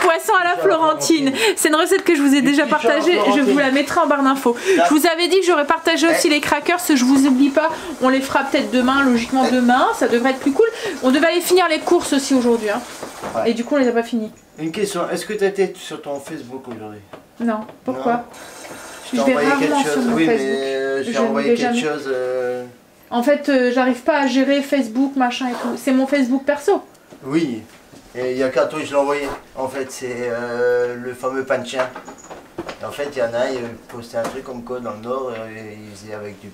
Speaker 1: poisson à la Florentine. C'est une recette que je vous ai déjà partagée. Je vous la mettrai en barre d'infos. Je vous avais dit que j'aurais partagé aussi les crackers. Je vous oublie pas. On les fera peut-être demain. Logiquement demain. Ça devrait être plus cool. On devait aller finir les courses aussi aujourd'hui. Hein. Ouais. Et du coup on les a pas finis.
Speaker 2: Une question. Est-ce que tu étais sur ton Facebook aujourd'hui?
Speaker 1: Non. Pourquoi?
Speaker 2: Non. Je vais rarement sur mon Facebook. Mais j'ai envoyé quelque chose.
Speaker 1: En fait j'arrive pas à gérer Facebook machin et tout. C'est mon Facebook perso.
Speaker 2: Oui. Et il y a qu'à toi je l'ai envoyé. En fait c'est le fameux panchien. En fait il y en a, ils postaient un truc comme quoi dans le nord, ils faisaient avec du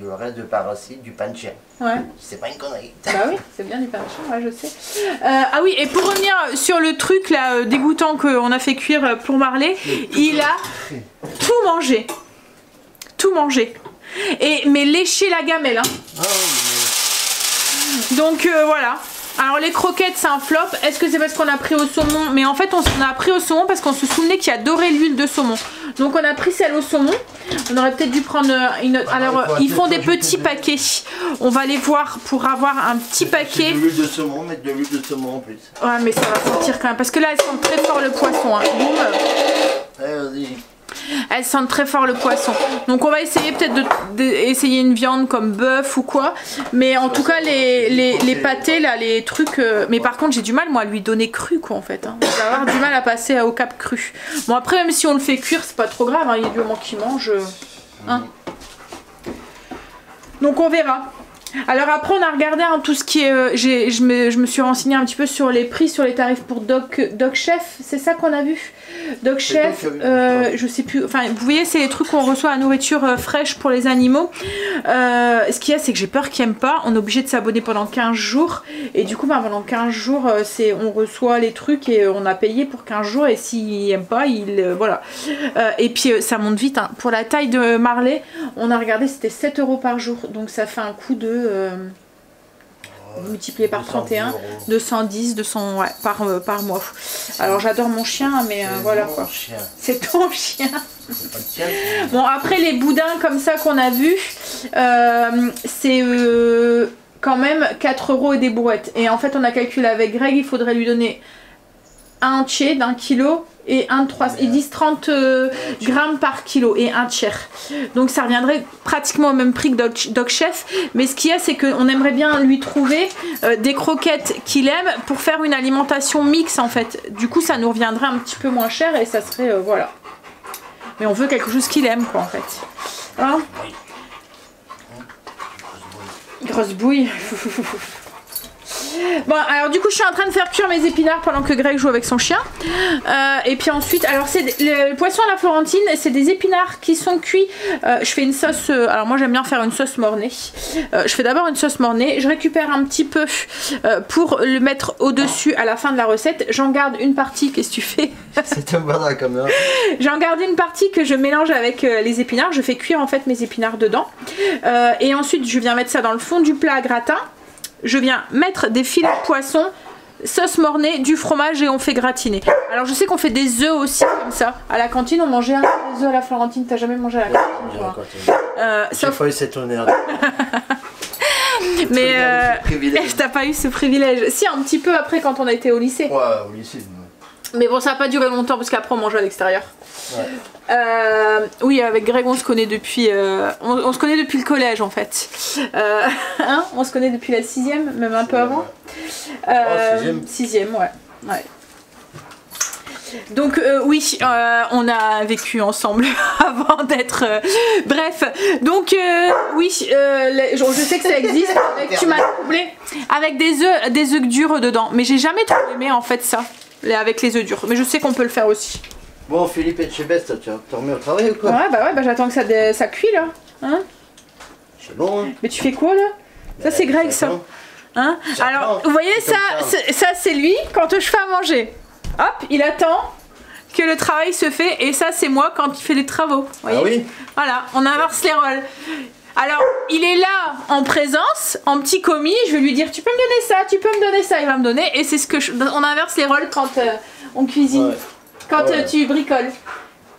Speaker 2: reste de parasite, du panchien.
Speaker 1: Ouais.
Speaker 2: C'est pas une connerie.
Speaker 1: Bah oui, c'est bien du panchien, ouais je sais. Ah oui, et pour revenir sur le truc là dégoûtant qu'on a fait cuire pour Marley, il a tout mangé. Tout mangé. Mais léché la gamelle hein.
Speaker 2: Ah oui,
Speaker 1: mais... Donc voilà. Alors les croquettes c'est un flop. Est-ce que c'est parce qu'on a pris au saumon? Mais en fait on a pris au saumon parce qu'on se souvenait qu'il y a doré l'huile de saumon. Donc on a pris celle au saumon. On aurait peut-être dû prendre une autre. Alors ils font des petits paquets. On va les voir pour avoir un petit paquet.
Speaker 2: De l'huile de saumon, mettre de l'huile de saumon en plus.
Speaker 1: Ouais mais ça va sortir quand même. Parce que là elles sentent très fort le poisson. Hein. Boum.
Speaker 2: Allez vas-y.
Speaker 1: Elles sentent très fort le poisson. Donc on va essayer peut-être d'essayer une viande comme bœuf ou quoi. Mais en tout cas les pâtés là, les trucs... Mais par contre j'ai du mal moi à lui donner cru quoi en fait. Hein. Je vais avoir du mal à passer au cap cru. Bon après même si on le fait cuire c'est pas trop grave. Hein. Il y a du moment qui mange. Hein. Donc on verra. Alors après on a regardé hein, tout ce qui est... je me suis renseignée un petit peu sur les prix, sur les tarifs pour Doc Chef. C'est ça qu'on a vu. Doc Chef, je sais plus... Enfin vous voyez c'est les trucs qu'on reçoit à nourriture fraîche pour les animaux. Ce qu'il y a c'est que j'ai peur qu'ils n'aiment pas. On est obligé de s'abonner pendant 15 jours. Et du coup bah, pendant 15 jours on reçoit les trucs et on a payé pour 15 jours. Et s'ils n'aiment pas, voilà. Et puis ça monte vite. Hein. Pour la taille de Marley, on a regardé c'était 7 € par jour. Donc ça fait un coût de... multiplié par 31, 210, 200 ouais, par mois. Alors j'adore mon chien, mais voilà quoi. C'est ton chien. Bon après les boudins comme ça qu'on a vu, c'est quand même 4 € et des brouettes. Et en fait on a calculé avec Greg, il faudrait lui donner un entier d'1 kilo et un de 3, ils disent 30 grammes par kilo et un tiers. Donc ça reviendrait pratiquement au même prix que Doc Chef. Mais ce qu'il y a c'est qu'on aimerait bien lui trouver des croquettes qu'il aime pour faire une alimentation mixte en fait. Du coup ça nous reviendrait un petit peu moins cher et ça serait voilà. Mais on veut quelque chose qu'il aime quoi en fait. Hein? Grosse bouille. Bon alors du coup je suis en train de faire cuire mes épinards pendant que Greg joue avec son chien et puis ensuite alors c'est le poisson à la Florentine, c'est des épinards qui sont cuits. Je fais une sauce, alors moi j'aime bien faire une sauce mornay. Je fais d'abord une sauce mornay, je récupère un petit peu pour le mettre au dessus à la fin de la recette. J'en garde une partie, qu'est-ce que tu fais?
Speaker 2: C'est un bon dans la caméra.
Speaker 1: J'en garde une partie que je mélange avec les épinards, je fais cuire en fait mes épinards dedans et ensuite je viens mettre ça dans le fond du plat à gratin. Je viens mettre des filets de poisson, sauce mornay, du fromage et on fait gratiner. Alors je sais qu'on fait des œufs aussi comme ça. À la cantine on mangeait des œufs à la Florentine. T'as jamais mangé à la cantine?
Speaker 2: J'ai pas eu cet honneur.
Speaker 1: Mais t'as pas eu ce privilège. Si un petit peu après quand on a été au lycée.
Speaker 2: Ouais au lycée.
Speaker 1: Mais bon ça n'a pas duré longtemps parce qu'après on mangeait à l'extérieur.
Speaker 2: Ouais.
Speaker 1: Oui avec Greg on se connaît depuis on se connaît depuis le collège en fait. Hein, on se connaît depuis la 6e, même un peu avant. 6e ouais. Donc oui, on a vécu ensemble avant d'être... bref, donc oui, je sais que ça existe, tu m'as troublé, avec des œufs durs dedans. Mais j'ai jamais trop aimé en fait ça, avec les œufs durs. Mais je sais qu'on peut le faire aussi.
Speaker 2: Bon Philippe et Chebest, tu te remets au travail ou quoi?
Speaker 1: Ouais bah j'attends que ça cuit là. Hein?
Speaker 2: C'est bon hein.
Speaker 1: Mais tu fais quoi là? Ça c'est Greg ça. Hein? Alors vous voyez ça c'est lui quand je fais à manger. Hop, il attend que le travail se fait et ça c'est moi quand il fait les travaux. Voyez,
Speaker 2: ah oui.
Speaker 1: Voilà, on inverse les rôles. Alors il est là en présence, en petit commis, je vais lui dire tu peux me donner ça, tu peux me donner ça, il va me donner et c'est ce que on inverse les rôles quand on cuisine, ouais. Quand tu bricoles.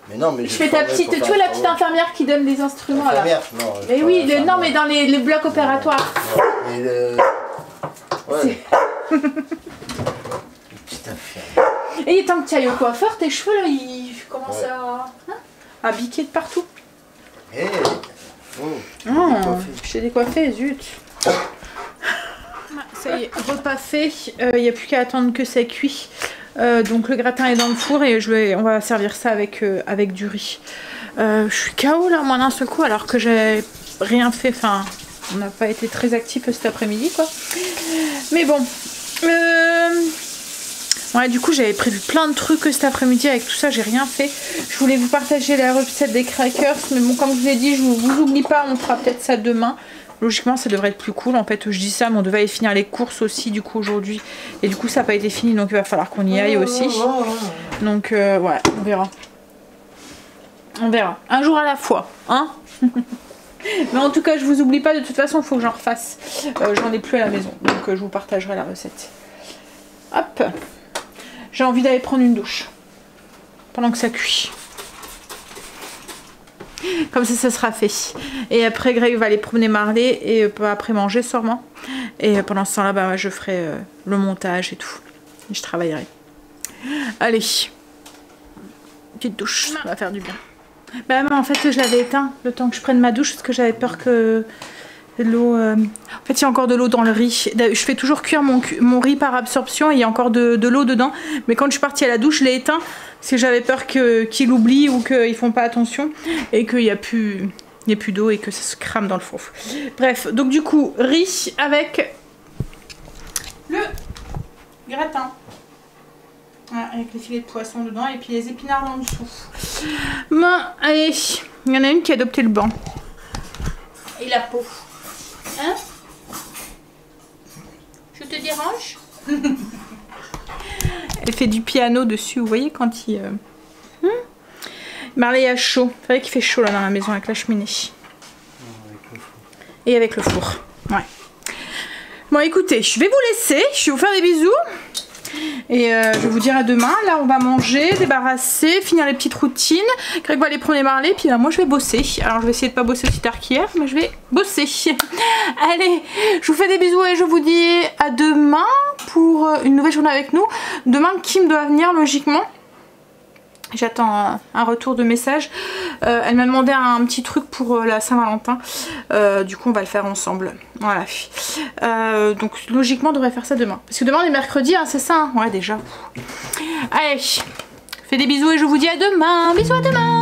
Speaker 2: Mais non, mais
Speaker 1: je fais ta petite, tu vois la petite infirmière qui donne des instruments là.
Speaker 2: Non,
Speaker 1: mais oui, non mais dans les blocs opératoires.
Speaker 2: Ouais. Ouais. Petite infirmière.
Speaker 1: Et tant que tu ailles au coiffeur, tes cheveux là, ils commencent à biquer de partout.
Speaker 2: Hey.
Speaker 1: Je t'ai décoiffé, zut. Ça y est, repas fait, il n'y a plus qu'à attendre que ça cuit. Donc le gratin est dans le four et on va servir ça avec du riz. Je suis KO là, moi d'un seul coup, alors que j'ai rien fait, enfin, on n'a pas été très actifs cet après-midi quoi. Mais bon, ouais, du coup j'avais prévu plein de trucs cet après-midi, avec tout ça j'ai rien fait. Je voulais vous partager la recette des crackers, mais bon comme je vous ai dit, je vous oublie pas, on fera peut-être ça demain. Logiquement ça devrait être plus cool en fait, je dis ça mais on devait aller finir les courses aussi du coup aujourd'hui. Et du coup ça n'a pas été fini donc il va falloir qu'on y aille aussi. Donc ouais, on verra. On verra. Un jour à la fois, hein. Mais en tout cas je vous oublie pas, de toute façon il faut que j'en refasse. J'en ai plus à la maison donc je vous partagerai la recette. Hop. J'ai envie d'aller prendre une douche pendant que ça cuit. Comme ça sera fait. Et après Greg va aller promener Marley et après manger sûrement. Et pendant ce temps là bah, je ferai le montage et tout. Et je travaillerai. Allez. Petite douche, ça va faire du bien. Bah mais en fait je l'avais éteint le temps que je prenne ma douche parce que j'avais peur que l'eau... En fait il y a encore de l'eau dans le riz. Je fais toujours cuire mon riz par absorption et il y a encore de l'eau dedans. Mais quand je suis partie à la douche je l'ai éteint parce que j'avais peur qu'ils l'oublient ou qu'ils font pas attention et qu'il n'y a plus n'y ait plus d'eau et que ça se crame dans le four. Bref, donc du coup, riz avec le gratin. Voilà, avec les filets de poisson dedans et puis les épinards en dessous. Bon, allez, il y en a une qui a adopté le banc. Et la peau. Hein? Je te dérange? Elle fait du piano dessus, vous voyez quand il... Marley a chaud. C'est vrai qu'il fait chaud là dans la maison avec la cheminée. Et avec le four. Ouais. Bon écoutez, je vais vous laisser. Je vais vous faire des bisous. Et je vais vous dire à demain. Là on va manger, débarrasser, finir les petites routines. Greg va aller prendre les Marley. Puis là moi je vais bosser. Alors je vais essayer de pas bosser aussi tard qu'hier. Mais je vais bosser. Allez, je vous fais des bisous et je vous dis à demain pour une nouvelle journée avec nous. Demain Kim doit venir logiquement. J'attends un retour de message. Elle m'a demandé un petit truc pour la Saint-Valentin. Du coup on va le faire ensemble. Voilà. Donc logiquement on devrait faire ça demain. Parce que demain on est mercredi, hein, c'est ça hein. Ouais déjà. Allez, fais des bisous et je vous dis à demain. Bisous à demain.